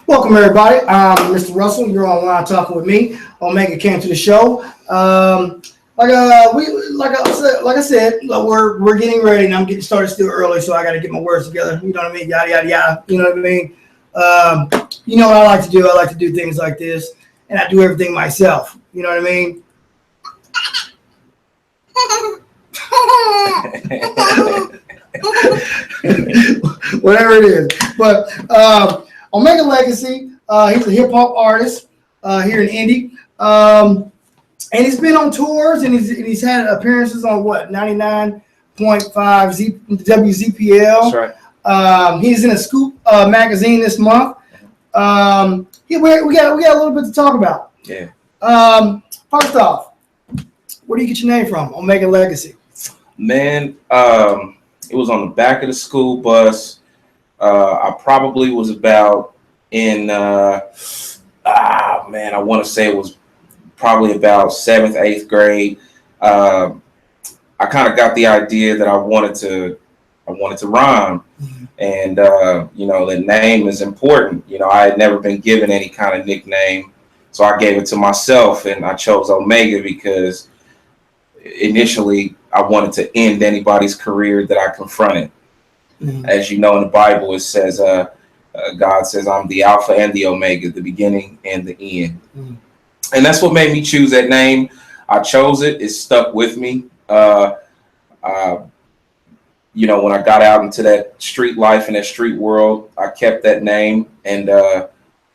Welcome everybody. I'm Mr. Russell. You're online talking with me. Omega came to the show. Like I said, we're getting ready, and I'm getting started still early, so I got to get my words together. You know what I mean? Yada yada yada. You know what I mean? You know what I like to do? I like to do things like this, and I do everything myself. You know what I mean? Whatever it is, but Omega Legacy. He's a hip hop artist here in Indy, and he's been on tours, and he's had appearances on 99.5 WZPL. That's right. He's in a Scoop magazine this month. We got a little bit to talk about. Yeah. First off, where do you get your name from? Omega Legacy. Man, it was on the back of the school bus. I probably was about in I want to say it was probably about 7th, 8th grade. I kind of got the idea that I wanted to rhyme, and the name is important. I had never been given any kind of nickname, so I gave it to myself, and I chose Omega because initially I wanted to end anybody's career that I confronted. As you know, in the Bible, it says, God says, I'm the Alpha and the Omega, the beginning and the end. And that's what made me choose that name. I chose it. It stuck with me. When I got out into that street life and that street world, I kept that name. And it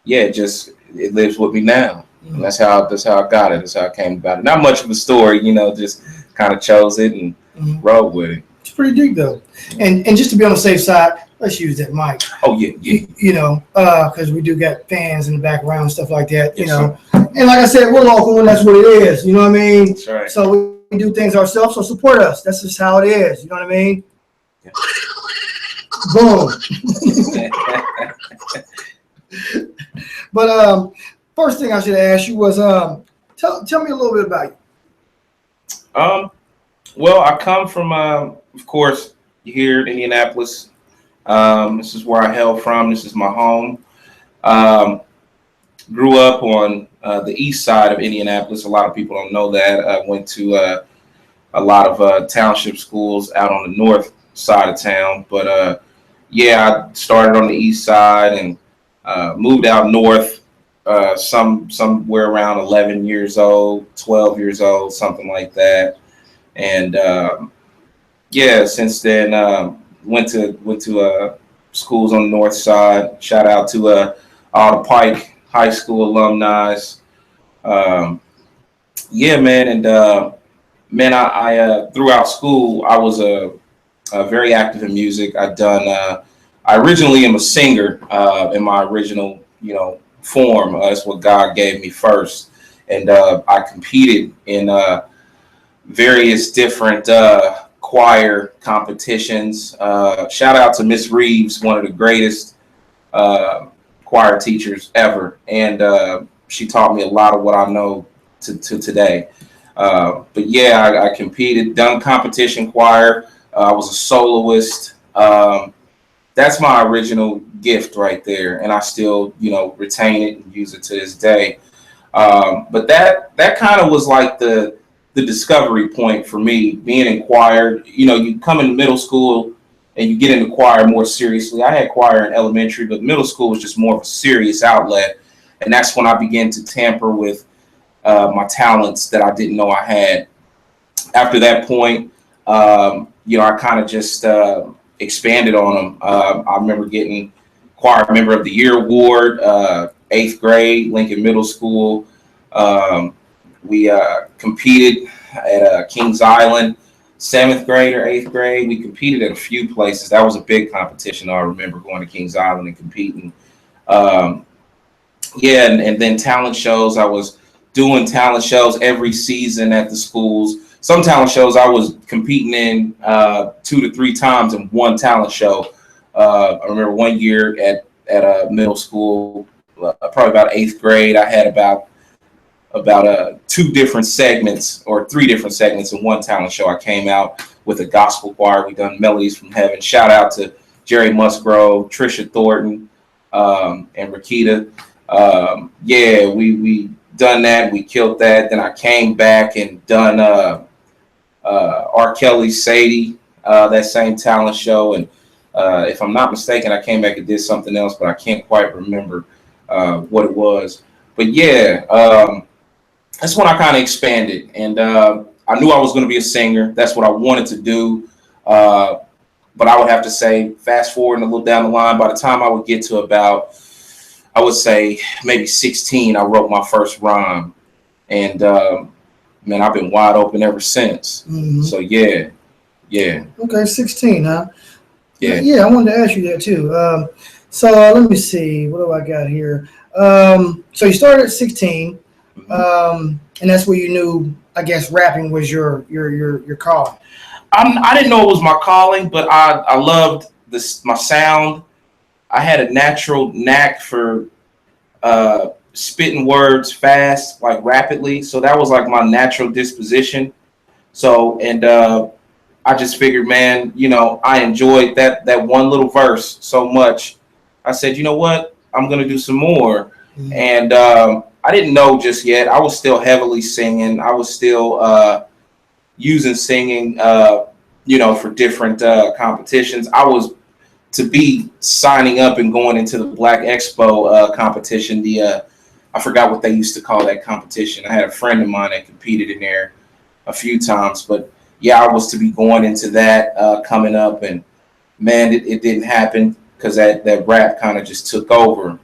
lives with me now. And that's how I got it. That's how I came about it. Not much of a story, just kind of chose it and rode with it. It's pretty deep though, and just to be on the safe side, let's use that mic. Oh yeah. Because we do got fans in the background and stuff like that. Yes, and like I said, we're local, and that's what it is. You know what I mean? That's right. So we do things ourselves. So support us. That's just how it is. You know what I mean? Yeah. Boom. But first thing I should ask you was tell me a little bit about you. Well, I come from, of course, here in Indianapolis. This is where I hail from. This is my home. Grew up on the east side of Indianapolis. A lot of people don't know that. I went to a lot of township schools out on the north side of town. But, I started on the east side and moved out north somewhere around 11 years old, 12 years old, something like that. And since then, went to schools on the north side. Shout out to all the Pike High School alumni. I throughout school I was very active in music. I originally am a singer in my original form. That's what God gave me first, and I competed in various different choir competitions. Shout out to Miss Reeves, one of the greatest choir teachers ever, and she taught me a lot of what I know to today. I competed, done competition choir. I was a soloist. That's my original gift right there, and I still retain it and use it to this day. But that kind of was like the discovery point for me, being in choir. You come in middle school and you get into choir more seriously. I had choir in elementary, but middle school was just more of a serious outlet. And that's when I began to tamper with my talents that I didn't know I had. After that point, I kind of just expanded on them. I remember getting Choir Member of the Year award, 8th grade, Lincoln Middle School. We competed at Kings Island, 7th grade or 8th grade. We competed at a few places. That was a big competition. I remember going to Kings Island and competing. And then talent shows. I was doing talent shows every season at the schools. Some talent shows I was competing in 2 to 3 times in one talent show. I remember one year at a middle school, probably about 8th grade, I had about 2 different segments or 3 different segments in one talent show. I came out with a gospel choir. We done Melodies from Heaven. Shout out to Jerry Musgrove, Trisha Thornton, and Rakita. Yeah, we done that. We killed that. Then I came back and done R. Kelly's Sadie, that same talent show. And if I'm not mistaken, I came back and did something else, but I can't quite remember what it was. But yeah, that's when I kind of expanded. And I knew I was going to be a singer. That's what I wanted to do. But I would have to say, fast forward a little down the line, by the time I would get to about, I would say maybe 16, I wrote my first rhyme. And man, I've been wide open ever since. Mm-hmm. So yeah. Okay, 16, huh? Yeah. Yeah, I wanted to ask you that too. So let me see, what do I got here? So you started at 16, and that's where you knew, I guess, rapping was your calling. I didn't know it was my calling, but I loved my sound. I had a natural knack for spitting words fast, like rapidly. So that was like my natural disposition. So, and I just figured, man, I enjoyed that one little verse so much. I said, you know what? I'm going to do some more. Mm-hmm. And I didn't know just yet. I was still heavily singing. I was still using singing, for different competitions. I was to be signing up and going into the Black Expo competition. I forgot what they used to call that competition. I had a friend of mine that competed in there a few times, but yeah, I was to be going into that coming up, and man, it didn't happen because that rap kind of just took over.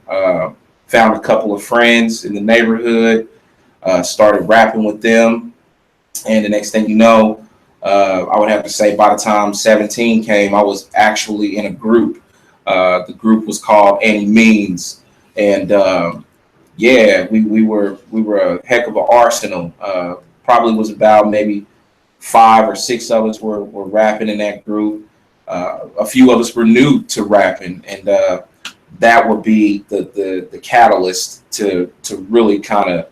Found a couple of friends in the neighborhood, started rapping with them, and the next thing you know, I would have to say by the time 17 came, I was actually in a group. The group was called Any Means, and yeah, we were a heck of an arsenal. Probably was about maybe 5 or 6 of us were rapping in that group. A few of us were new to rapping, and that would be the catalyst to really kind of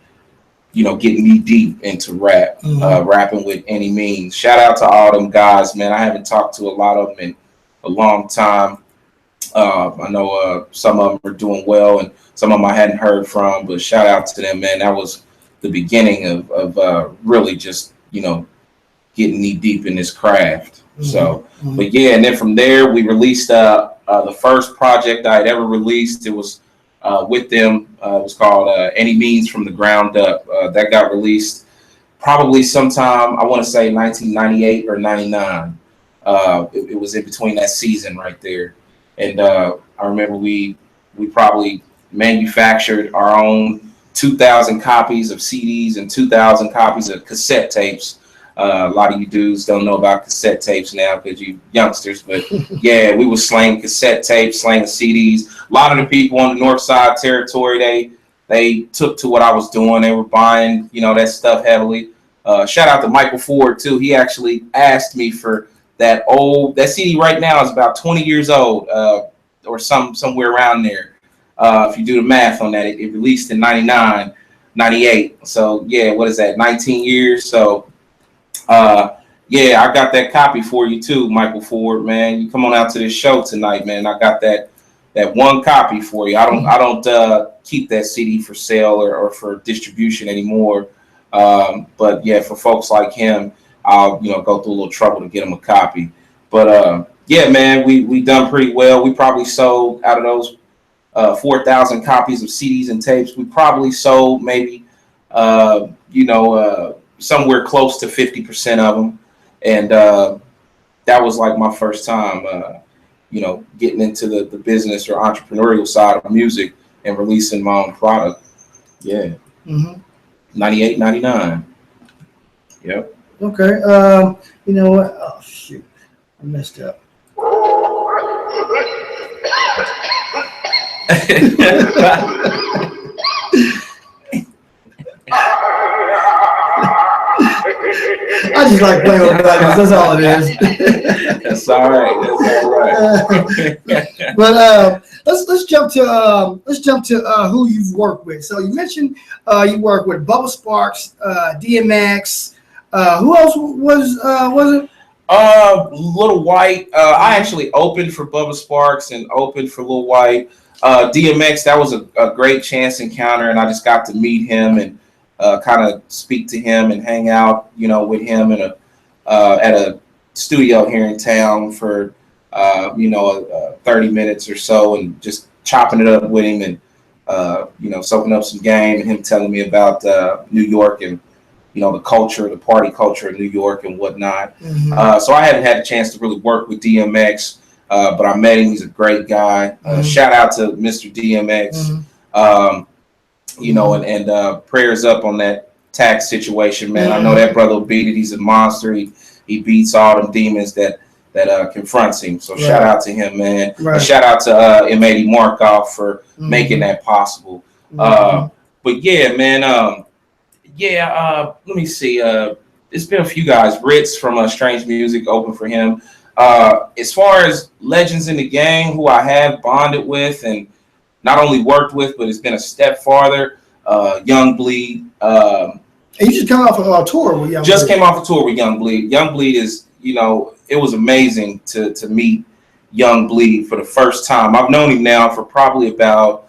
get knee deep into rap, rapping with Any Means. Shout out to all them guys, man. I haven't talked to a lot of them in a long time. I know some of them are doing well, and some of them I hadn't heard from, but shout out to them, man. That was the beginning of really just, getting knee deep in this craft. Mm-hmm. So, but yeah, and then from there, we released the first project I had ever released. It was with them. It was called Any Means from the Ground Up. That got released probably sometime, I want to say 1998 or 99. It was in between that season right there. And I remember we probably manufactured our own 2,000 copies of CDs and 2,000 copies of cassette tapes. A lot of you dudes don't know about cassette tapes now because you youngsters, but yeah, we were slanging cassette tapes, slanging CDs. A lot of the people on the North Side territory, they took to what I was doing. They were buying, that stuff heavily. Shout out to Michael Ford too. He actually asked me for that CD right now is about 20 years old, or somewhere around there. If you do the math on that, it released in 99, 98. So yeah, what is that? 19 years. So yeah, I got that copy for you too, Michael Ford, man. You come on out to this show tonight, man. I got that one copy for you. I don't keep that CD for sale or for distribution anymore. But yeah, for folks like him, I'll go through a little trouble to get him a copy. But yeah, man, we done pretty well. We probably sold out of those 4,000 copies of CDs and tapes. We probably sold maybe somewhere close to 50% of them, and that was like my first time, getting into the business or entrepreneurial side of music and releasing my own product. Yeah. 98, 99. Yep. Okay. You know what? Oh shoot, I messed up. I just like playing with buttons. That's all it is. That's all right. But let's jump to who you've worked with. So you mentioned you worked with Bubba Sparks, DMX. Who else was it? Lil White. I actually opened for Bubba Sparks and opened for Lil White. DMX, that was a great chance encounter, and I just got to meet him and kind of speak to him and hang out, with him in at a studio here in town for 30 minutes or so, and just chopping it up with him and soaking up some game, and him telling me about New York and the culture, the party culture of New York and whatnot. Mm-hmm. So I hadn't had a chance to really work with DMX, but I met him. He's a great guy. Shout out to Mr. DMX. And prayers up on that tax situation, man. I know that brother will beat it. He's a monster. He beats all them demons that confronts him. So shout out to him, man. And shout out to M80 Markov for making that possible. But yeah, man. Let me see. It's been a few guys. Ritz from Strange Music open for him. As far as legends in the game who I have bonded with and not only worked with, but it's been a step farther. Young Bleed. And you just came off a tour with Young Bleed. Just came off a tour with Young Bleed. Young Bleed is, it was amazing to meet Young Bleed for the first time. I've known him now for probably about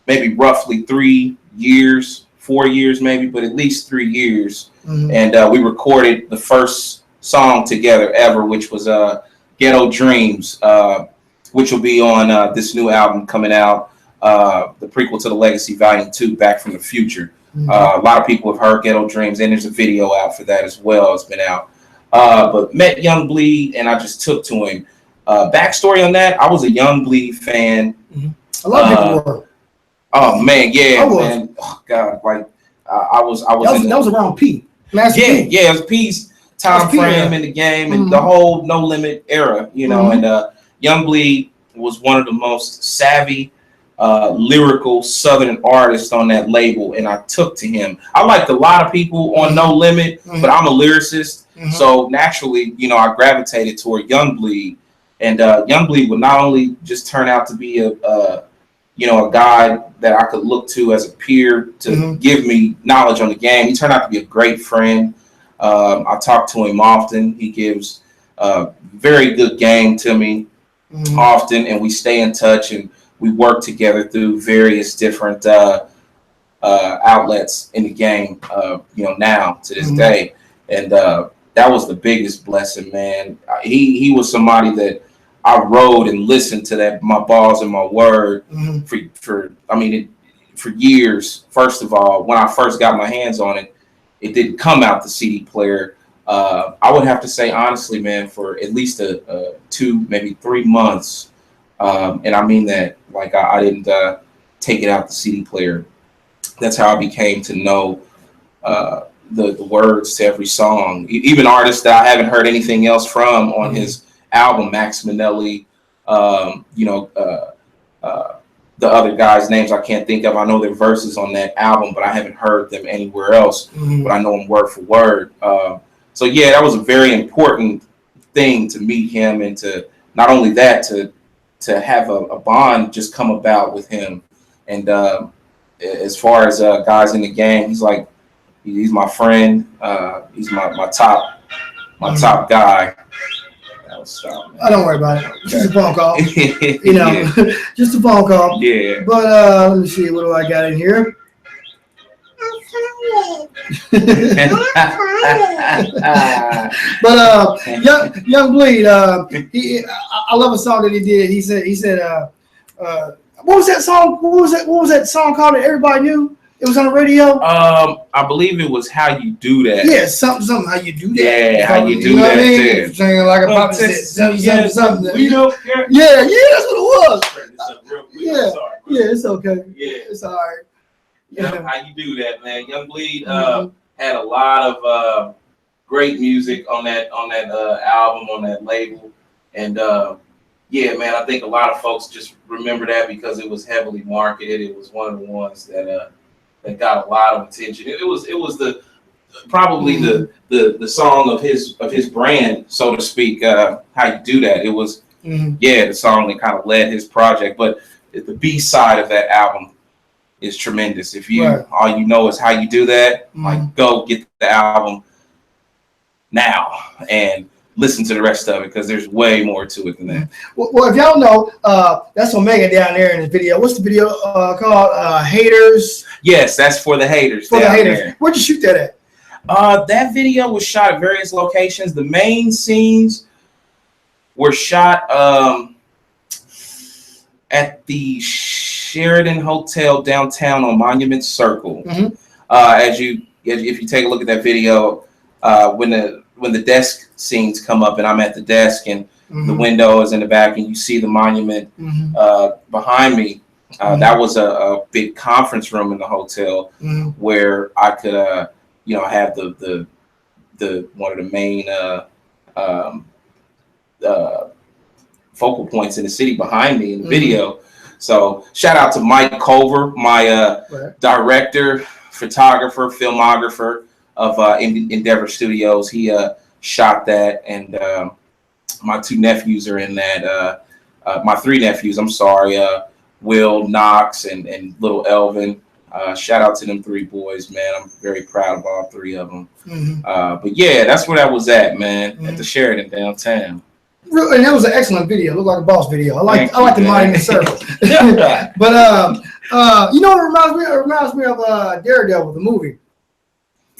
maybe roughly 3 years, 4 years maybe, but at least 3 years. And we recorded the first song together ever, which was Ghetto Dreams, which will be on this new album coming out, the prequel to the Legacy Volume 2, Back from the Future. A lot of people have heard Ghetto Dreams, and there's a video out for that as well. It's been out. But met Young Bleed, and I just took to him. Backstory on that, I was a Young Bleed fan. A lot of people were. Oh, man, yeah, man. Oh, God, like, I was that was around P. It was P's time frame in the game and the whole No Limit era, and Young Bleed was one of the most savvy, lyrical Southern artists on that label, and I took to him. I liked a lot of people on No Limit, but I'm a lyricist, so naturally, I gravitated toward Young Bleed, and Young Bleed would not only just turn out to be a guy that I could look to as a peer to give me knowledge on the game. He turned out to be a great friend. I talk to him often. He gives very good game to me often, and we stay in touch, and we work together through various different outlets in the game, now to this day. And that was the biggest blessing, man. He was somebody that I rode and listened to that my balls and my word for years. First of all, when I first got my hands on it, it didn't come out the CD player. I would have to say honestly, man, for at least 2, maybe 3 months, and I mean that like I didn't take it out the CD player. That's how I became to know the words to every song. Even artists that I haven't heard anything else from on his album, Max Minnelli, the other guys' names I can't think of. I know their verses on that album, but I haven't heard them anywhere else. But I know them word for word. So yeah, that was a very important thing to meet him, and to not only that, to have a bond just come about with him. And as far as guys in the game, he's my friend. He's my top guy. I don't worry about it. Just a phone call. Just a phone call. Yeah. But let me see. What do I got in here? But Young Bleed, I love a song that he did. He said, what was that song? What was that song called that everybody knew? It was on the radio. I believe it was How You Do That. Yeah, something how you do that. Yeah, how you do that. Too. Singing like a pop something. Yeah, that's what it was. Yeah, it's okay. Yeah, it's all right. Yeah, how you do that, man. Young Bleed had a lot of great music on that album, on that label, and yeah, man, I think a lot of folks just remember that because it was heavily marketed. It was one of the ones that got a lot of attention. It was probably the song of his brand, so to speak. How You Do That. It was the song that kind of led his project. But the B side of that album is tremendous. If all you know is How You Do That, like go get the album now. And listen to the rest of it because there's way more to it than that. Well, if y'all know, that's Omega down there in the video. What's the video called? Haters. Yes, that's for the haters. For the haters. There. Where'd you shoot that at? That video was shot at various locations. The main scenes were shot at the Sheridan Hotel downtown on Monument Circle. Mm-hmm. If you take a look at that video, when the desk scenes come up and I'm at the desk and the window is in the back and you see the monument behind me, that was a big conference room in the hotel where I could have the one of the main focal points in the city behind me in the video. So shout out to Mike Culver, my director, photographer, filmographer of Endeavor Studios. He shot that, and my two nephews are in that. My three nephews, I'm sorry, Will, Knox, and little Elvin. Shout out to them three boys, man. I'm very proud of all three of them. But yeah, that's where that was at, man, at the Sheridan downtown. And that was an excellent video. It looked like a boss video. I like the Monument Circle. But you know what it reminds me of? It reminds me of Daredevil, the movie.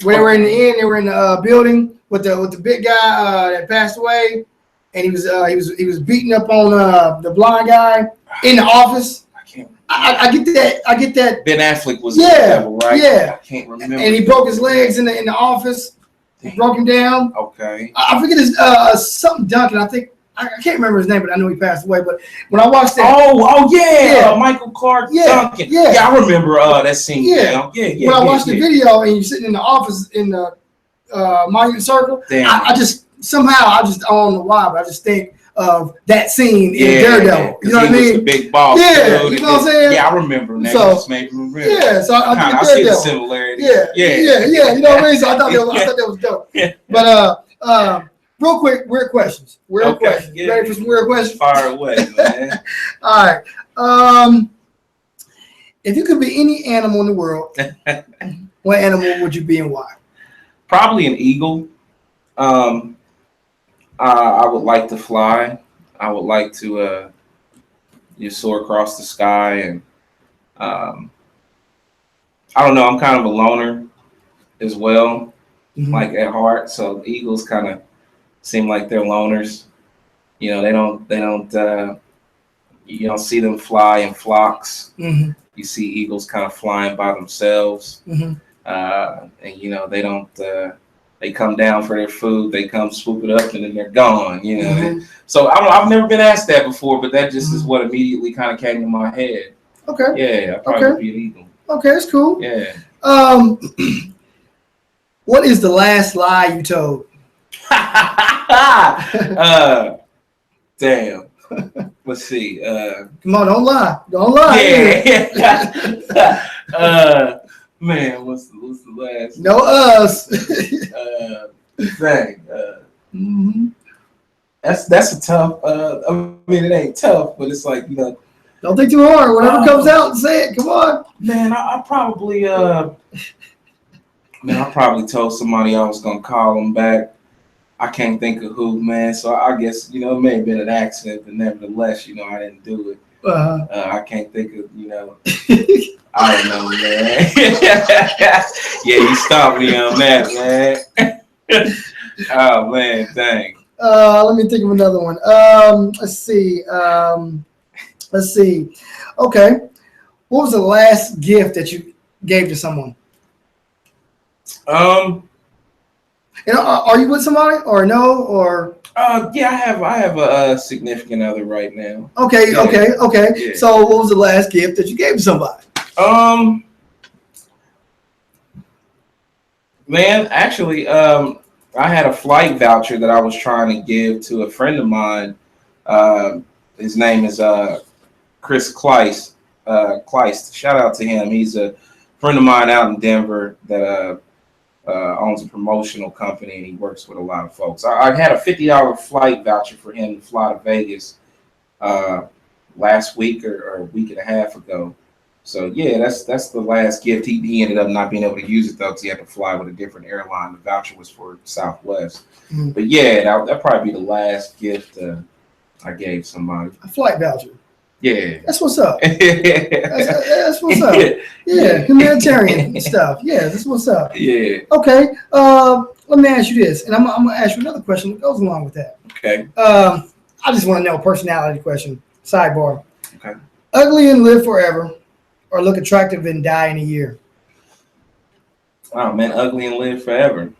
Where they were in the end, they were in the building with the big guy that passed away, and he was beating up on the blind guy in the office. I get that. Ben Affleck was the devil, right? Yeah. I can't remember. And he broke his legs in the office. He broke him down. Okay. I forget his something Duncan. I think I can't remember his name, but I know he passed away. But when I watched that, Michael Clark Duncan. Yeah, I remember that scene. Yeah. When I watched the video and you're sitting in the office in the Monument Circle, I just I don't know why, but I just think of that scene in Daredevil. You know what I mean? He was the big boss. Yeah, you know what I'm saying? Yeah, I remember that. So, just made me remember. Yeah, so I see the similarity. Yeah. You know what I mean? So I thought that was dope. But real quick, weird questions. Questions. Yeah. Ready for some weird questions? Fire away, man. All right. If you could be any animal in the world, what animal would you be and why? Probably an eagle. I would like to fly. I would like to just soar across the sky, and I don't know. I'm kind of a loner as well, like at heart. So eagles kind of seem like they're loners. You know, they don't. You don't see them fly in flocks. You see eagles kind of flying by themselves, and they don't. They come down for their food. They come swoop it up, and then they're gone. You know. So I've never been asked that before, but that just is what immediately kind of came to my head. Okay. Yeah, I'd probably be an eagle. Okay, that's cool. Yeah. What is the last lie you told? Damn. Let's see. Come on, don't lie. Don't lie. Yeah. Man, what's the last? No us. Dang. That's a tough. I mean, it ain't tough, but it's like, Don't think too hard. Whatever comes out, say it. Come on. Man, I probably I probably told somebody I was gonna call them back. I can't think of who, man. So I guess it may have been an accident, but nevertheless, I didn't do it. I can't think of I don't know, man. Yeah, you stopped me on that, man. Oh man, dang. Let me think of another one. Let's see. Okay. What was the last gift that you gave to someone? Are you with somebody or no or? Yeah, I have a significant other right now. Okay. Yeah. Okay. Yeah. So what was the last gift that you gave to somebody? Man, actually, I had a flight voucher that I was trying to give to a friend of mine. His name is Chris Kleist. Shout out to him. He's a friend of mine out in Denver that owns a promotional company, and he works with a lot of folks. I had a $50 flight voucher for him to fly to Vegas last week or a week and a half ago. So yeah, that's the last gift. He ended up not being able to use it though, because he had to fly with a different airline. The voucher was for Southwest. Mm. But yeah, that'd probably be the last gift I gave somebody. A flight voucher. Yeah. That's what's up. That's what's up. Yeah, humanitarian stuff. Yeah, that's what's up. Yeah. Okay. Let me ask you this, and I'm gonna ask you another question that goes along with that. Okay. I just want to know a personality question. Sidebar. Okay. Ugly and live forever, or look attractive and die in a year? Oh man, ugly and live forever.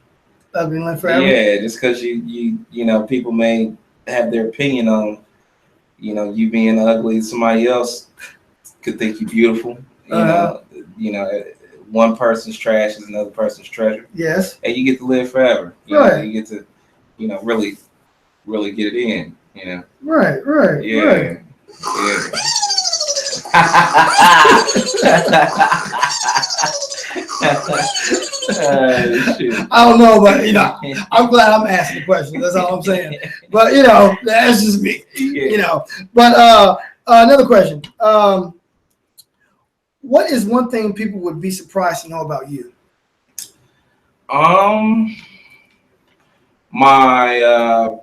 Ugly and live forever. Yeah, just because you know people may have their opinion on you being ugly, somebody else could think you beautiful. You know, one person's trash is another person's treasure. Yes. And you get to live forever. Right. You get to, really, really get it in. Right. Yeah. Right. Yeah. I don't know, but I'm glad I'm asking the question. That's all I'm saying. But that's just me. Yeah. But another question. What is one thing people would be surprised to know about you? My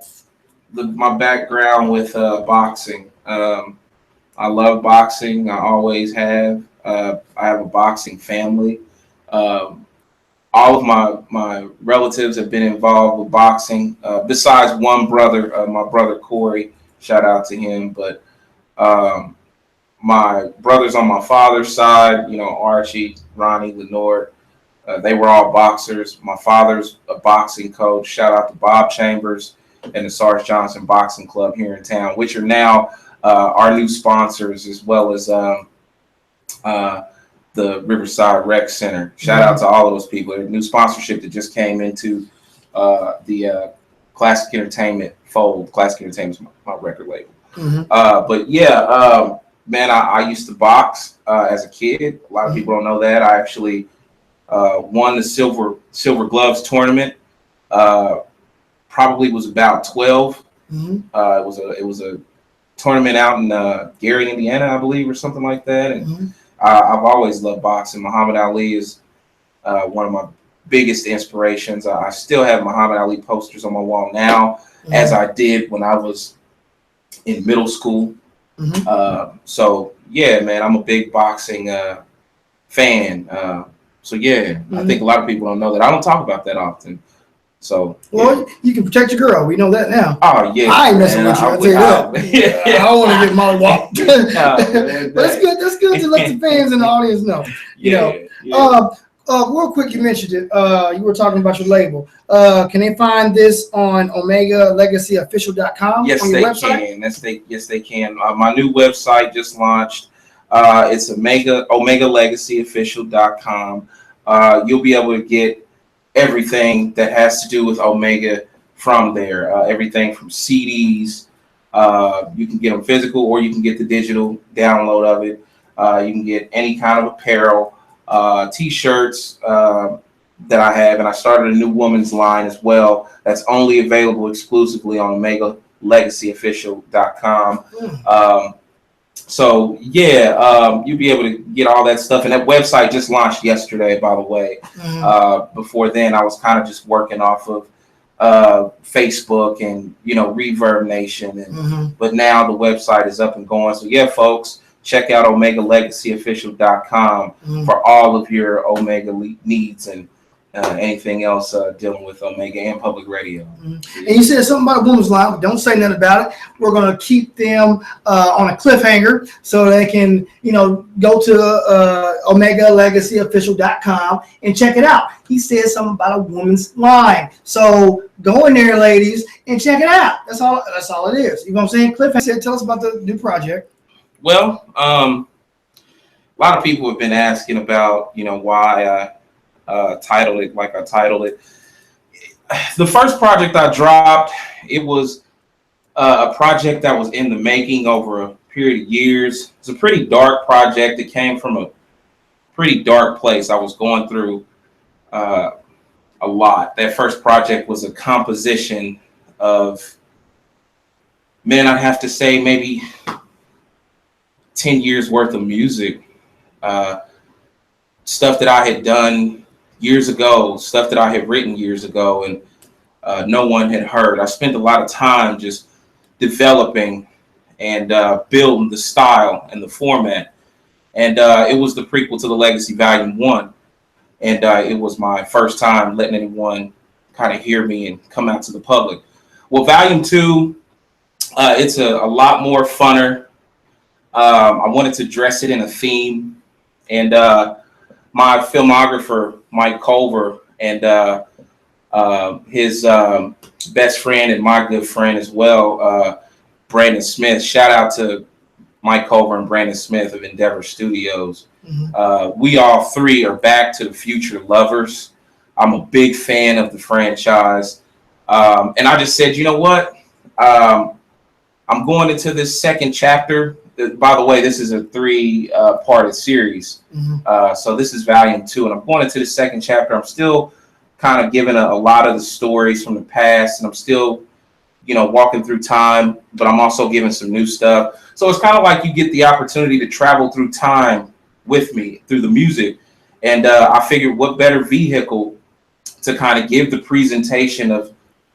background with boxing. I love boxing. I always have. I have a boxing family. All of my relatives have been involved with boxing. Besides one brother, my brother Corey. Shout out to him. But my brothers on my father's side, Archie, Ronnie, Lenore, they were all boxers. My father's a boxing coach. Shout out to Bob Chambers and the Sarge Johnson Boxing Club here in town, which are now our new sponsors, as well as the Riverside Rec Center. Shout out to all of those people. A new sponsorship that just came into the Classic Entertainment fold. Classic Entertainment's my record label. Mm-hmm. But yeah, man, I used to box as a kid. A lot of people don't know that. I actually won the Silver Gloves tournament. Probably was about 12. Mm-hmm. It was a tournament out in Gary, Indiana, I believe, or something like that. And Mm-hmm. I've always loved boxing. Muhammad Ali is one of my biggest inspirations. I still have Muhammad Ali posters on my wall now, as I did when I was in middle school. Mm-hmm. So yeah, man, I'm a big boxing fan. So yeah, I think a lot of people don't know that. I don't talk about that often. So well, you can protect your girl. We know that now. Oh yeah, I ain't messing with you. I'll tell you that. I don't want to get molly whopped. But that's good. That's good to let the fans and the audience know. Real quick, you mentioned it. You were talking about your label. Can they find this on OmegaLegacyOfficial.com? Yes, on your they website? can. Yes, they can. My new website just launched. It's OmegaLegacyOfficial.com. You'll be able to get everything that has to do with Omega from there. Everything from CDs. You can get them physical, or you can get the digital download of it. You can get any kind of apparel, T-shirts that I have, and I started a new woman's line as well. That's only available exclusively on OmegaLegacyOfficial.com. So yeah, you'll be able to get all that stuff, and that website just launched yesterday, by the way. Before then, I was kind of just working off of Facebook and Reverbnation, but now the website is up and going. So yeah, folks, check out OmegaLegacyOfficial.com for all of your Omega needs and anything else dealing with Omega and public radio. And you said something about a woman's line, but don't say nothing about it. We're going to keep them on a cliffhanger so they can, go to OmegaLegacyOfficial.com and check it out. He said something about a woman's line. So go in there, ladies, and check it out. That's all it is. You know what I'm saying? Cliffhanger, tell us about the new project. Well, a lot of people have been asking about, why I titled it like I titled it. The first project I dropped, it was a project that was in the making over a period of years. It's a pretty dark project. It came from a pretty dark place. I was going through a lot. That first project was a composition of, man, I'd have to say maybe 10 years worth of music. stuff that I had done years ago, stuff that I had written years ago, and no one had heard. I spent a lot of time just developing and building the style and the format. And it was the prequel to The Legacy Volume 1. And it was my first time letting anyone kind of hear me and come out to the public. Well, Volume 2, it's a lot more funner. I wanted to dress it in a theme. And my filmographer, Mike Culver, and his best friend and my good friend as well, Brandon Smith. Shout out to Mike Culver and Brandon Smith of Endeavor Studios. Mm-hmm. We all three are Back to the Future lovers. I'm a big fan of the franchise. And I just said, you know what? I'm going into this second chapter. By the way, this is a 3-parted series. Mm-hmm. So this is Volume 2. And I'm going into the second chapter. I'm still kind of giving a lot of the stories from the past. And I'm still, walking through time. But I'm also giving some new stuff. So it's kind of like you get the opportunity to travel through time with me through the music. And I figured what better vehicle to kind of give the presentation of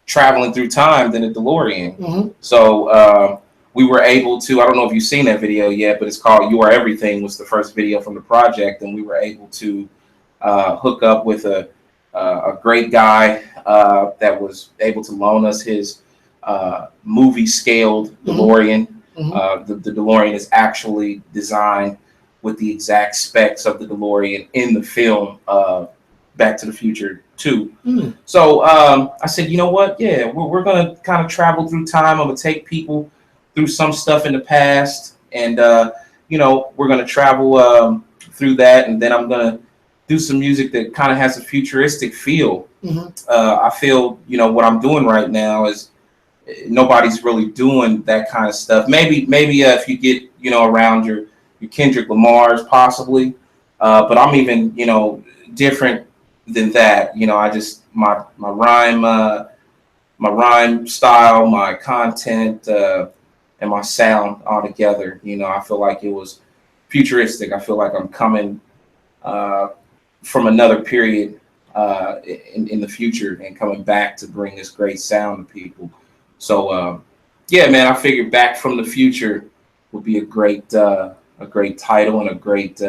traveling through time than a DeLorean. Mm-hmm. So we were able to, I don't know if you've seen that video yet, but it's called You Are Everything, was the first video from the project. And we were able to hook up with a great guy that was able to loan us his movie scaled DeLorean. Mm-hmm. The DeLorean is actually designed with the exact specs of the DeLorean in the film Back to the Future 2. Mm. So I said, you know what? Yeah, we're going to kind of travel through time. I'm going to take people through some stuff in the past. And, we're going to travel through that. And then I'm going to do some music that kind of has a futuristic feel. Mm-hmm. I feel, what I'm doing right now is nobody's really doing that kind of stuff. Maybe if you get, around your Kendrick Lamar's possibly. But I'm even, different than that. I just my rhyme style, my content, and my sound all together. I feel like it was futuristic. I feel like I'm coming from another period in the future and coming back to bring this great sound to people. So yeah, man, I figured Back from the Future would be a great title and a great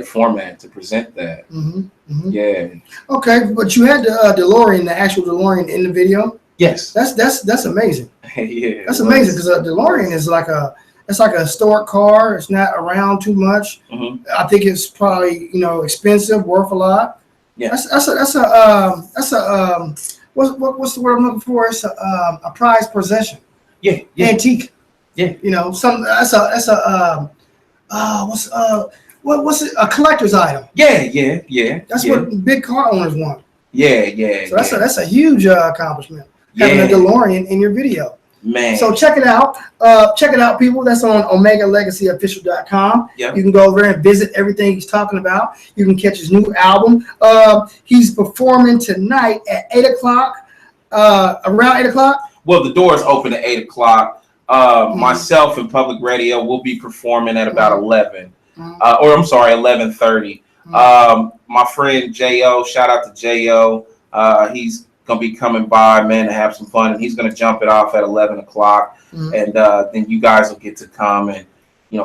format to present that. Mm-hmm, mm-hmm. Yeah. Okay, but you had the DeLorean, the actual DeLorean in the video. Yes. That's amazing. Yeah. That's amazing because a DeLorean is like a historic car. It's not around too much. Mm-hmm. I think it's probably expensive, worth a lot. Yeah. That's a what's the word I'm looking for? It's a prized possession. Yeah. Antique. Yeah. What's it? A collector's item. Yeah. That's what big car owners want. Yeah. So that's a huge accomplishment. Having a DeLorean in your video. Man. So check it out. People. That's on OmegaLegacyOfficial.com. Yep. You can go over there and visit everything he's talking about. You can catch his new album. He's performing tonight at 8:00. Around 8:00. Well, the doors open at 8:00. Myself and Public Radio will be performing at about 11. Or I'm sorry, 11:30. My friend J.O., shout out to J.O. He's going to be coming by, man, to have some fun. And he's going to jump it off at 11:00. Mm-hmm. And then you guys will get to come and,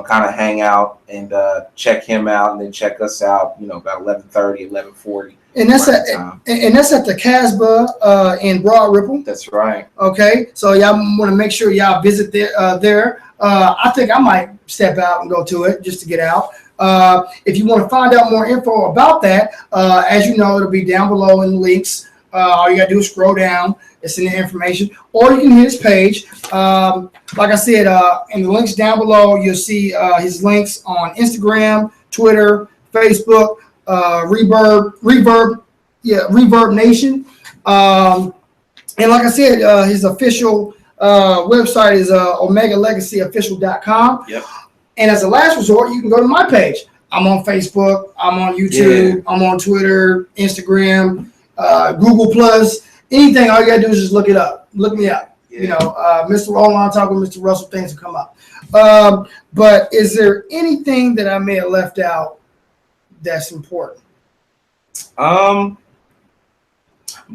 kind of hang out and check him out and then check us out, about 11:30, 11:40. And that's at the Casbah in Broad Ripple. That's right. Okay, so y'all want to make sure y'all visit there. I think I might step out and go to it just to get out. If you want to find out more info about that, as you know, it'll be down below in the links. All you gotta do is scroll down. It's in the information, or you can hit his page. Like I said, in the links down below, you'll see his links on Instagram, Twitter, Facebook. Reverbnation. And like I said, his official website is OmegaLegacyOfficial.com. Yep. And as a last resort, you can go to my page. I'm on Facebook. I'm on YouTube. Yeah. I'm on Twitter, Instagram, Google Plus. Anything. All you gotta do is just look it up. Look me up. You know, Mr. Online talk with Mr. Russell, things will come up. But is there anything that I may have left out that's important?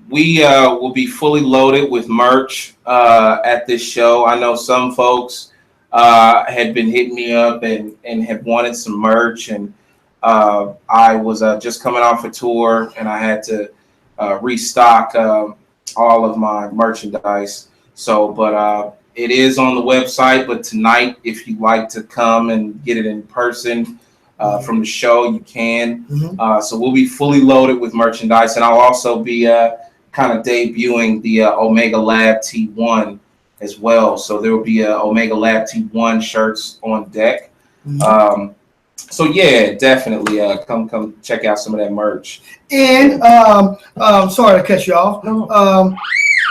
We will be fully loaded with merch at this show. I know some folks had been hitting me up and had wanted some merch, and I was just coming off a tour, and I had to restock all of my merchandise. So, but it is on the website. But tonight, if you'd like to come and get it in person from the show, you can. So we'll be fully loaded with merchandise, and I'll also be kind of debuting the Omega Lab T1 as well. So there will be Omega Lab T1 shirts on deck. So yeah, definitely come check out some of that merch. And sorry to cut you off.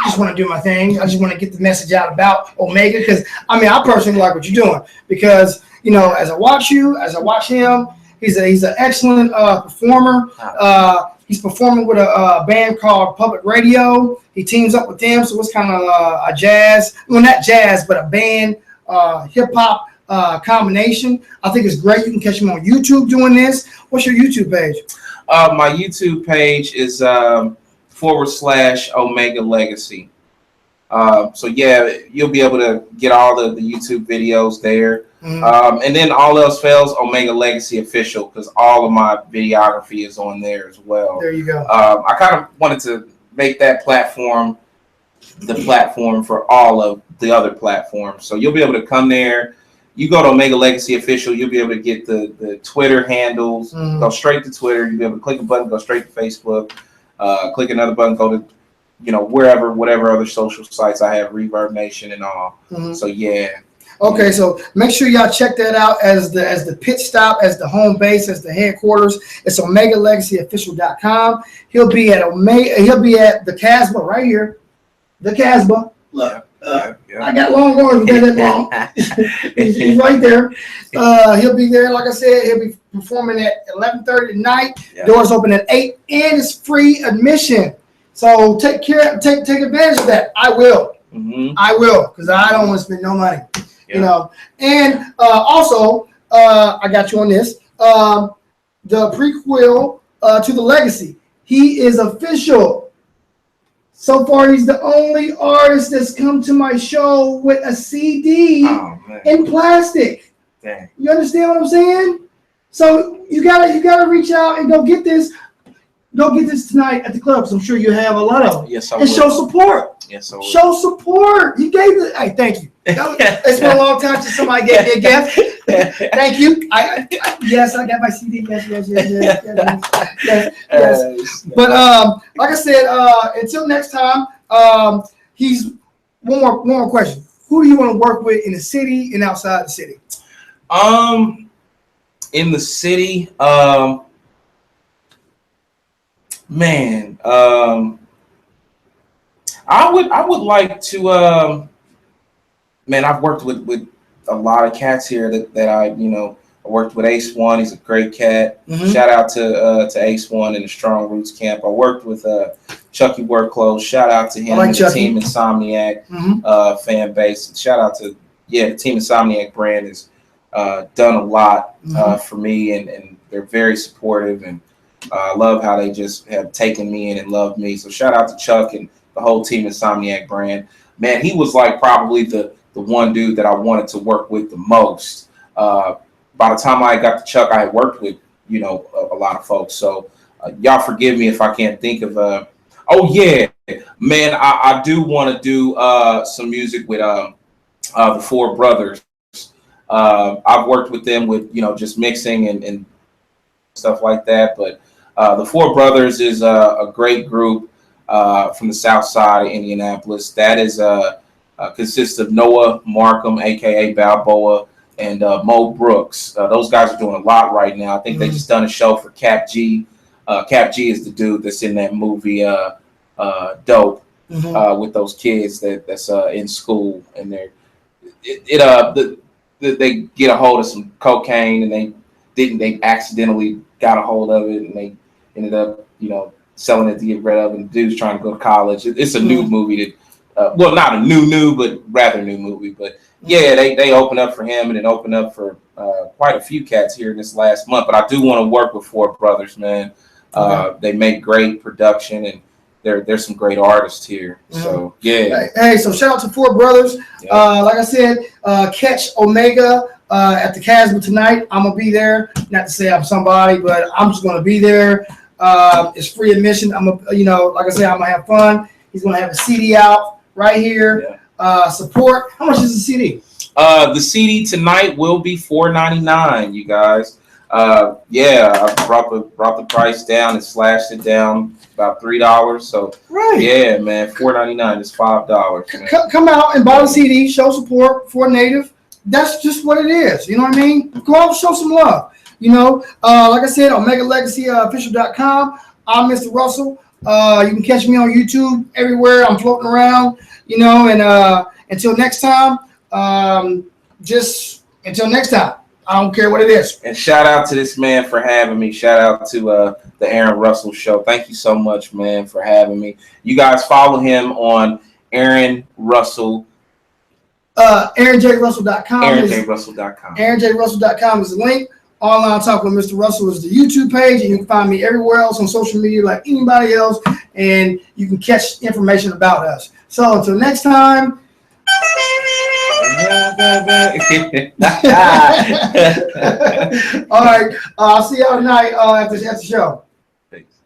Just want to do my thing. I just want to get the message out about Omega, because I mean, I personally like what you're doing, because you know, as I watch you, as I watch him, he's an excellent performer. He's performing with a band called Public Radio. He teams up with them, so it's kind of a jazz, well, not jazz, but a band hip hop combination. I think it's great. You can catch him on YouTube doing this. What's your YouTube page? My YouTube page is /Omega Legacy. So yeah, you'll be able to get all the YouTube videos there. And then all else fails, Omega Legacy Official, because all of my videography is on there as well. There you go. I kind of wanted to make that platform the platform for all of the other platforms. So you'll be able to come there. You go to Omega Legacy Official, you'll be able to get the Twitter handles, go straight to Twitter. You'll be able to click a button, go straight to Facebook, click another button, go to, you know, whatever other social sites I have, Reverbnation and all. So yeah. Okay, so make sure y'all check that out as the pit stop, as the home base, as the headquarters. It's OmegaLegacyOfficial.com. He'll be at the Casbah right here. The Casbah. Look, I got long arms, but that long. He's right there. He'll be there. Like I said, he'll be performing at 11:30 tonight. Doors open at 8, and it's free admission. So take advantage of that. I will. I will, because I don't want to spend no money. You know, and also I got you on this. The prequel to the Legacy. He is official. So far, he's the only artist that's come to my show with a CD in plastic. Dang. You understand what I'm saying? So you gotta reach out and go get this. Go get this tonight at the club, because I'm sure you have a lot of them. Yes, I will. And show support. Yes, I will. Show support. You gave it. Hey, thank you. It's been a long time since somebody gave me a gift. Thank you. Yes, I got my CD. Yes. But like I said, until next time, he's one more question. Who do you want to work with in the city and outside the city? In the city, man, I would like to. Man, I've worked with a lot of cats here that I worked with Ace One. He's a great cat. Shout out to Ace One and the Strong Roots Camp. I worked with Chucky Workclothes. Shout out to him and the Team Insomniac fan base. Shout out to the Team Insomniac brand has done a lot for me, and they're very supportive, and I love how they just have taken me in and loved me. So shout out to Chuck and the whole Team Insomniac brand. Man, he was like probably the one dude that I wanted to work with the most. By the time I got to Chuck, I had worked with, a lot of folks. So y'all forgive me if I can't think of man, I do want to do some music with the Four Brothers. I've worked with them with, just mixing and stuff like that. But the Four Brothers is a great group from the south side of Indianapolis. That is consists of Noah Markham, aka Balboa, and Mo Brooks. Those guys are doing a lot right now. I think they just done a show for Cap G. Cap G is the dude that's in that movie Dope with those kids that's in school, and they get a hold of some cocaine, and they accidentally got a hold of it, and they ended up selling it to get rid of it. And the dude's trying to go to college. It's a new movie well, not a new, but rather new movie. But yeah, they opened up for him and then opened up for quite a few cats here in this last month. But I do want to work with Four Brothers, man. They make great production and there's some great artists here. So yeah. Hey, so shout out to Four Brothers. Like I said, catch Omega at the Casbah tonight. I'm gonna be there. Not to say I'm somebody, but I'm just gonna be there. It's free admission. I'm like I said, I'm gonna have fun. He's gonna have a CD out right here. Support. How much is the CD? The CD tonight will be $4.99, you guys. I brought the price down and slashed it down about $3. So yeah, man, $4.99 is $5. Come out and buy the CD. Show support for Native. That's just what it is. You know what I mean? Go out and show some love. Like I said, OmegaLegacyOfficial.com. I'm Mr. Russell. You can catch me on YouTube everywhere. I'm floating around. And until next time, until next time. I don't care what it is. And shout out to this man for having me. Shout out to the Aaron Russell Show. Thank you so much, man, for having me. You guys follow him on Aaron Russell. AaronJRussell.com. AaronJRussell.com. AaronJRussell.com is the link. Online Talk with Mr. Russell is the YouTube page, and you can find me everywhere else on social media like anybody else, and you can catch information about us. So until next time. All right. I'll see y'all tonight at the show. Thanks.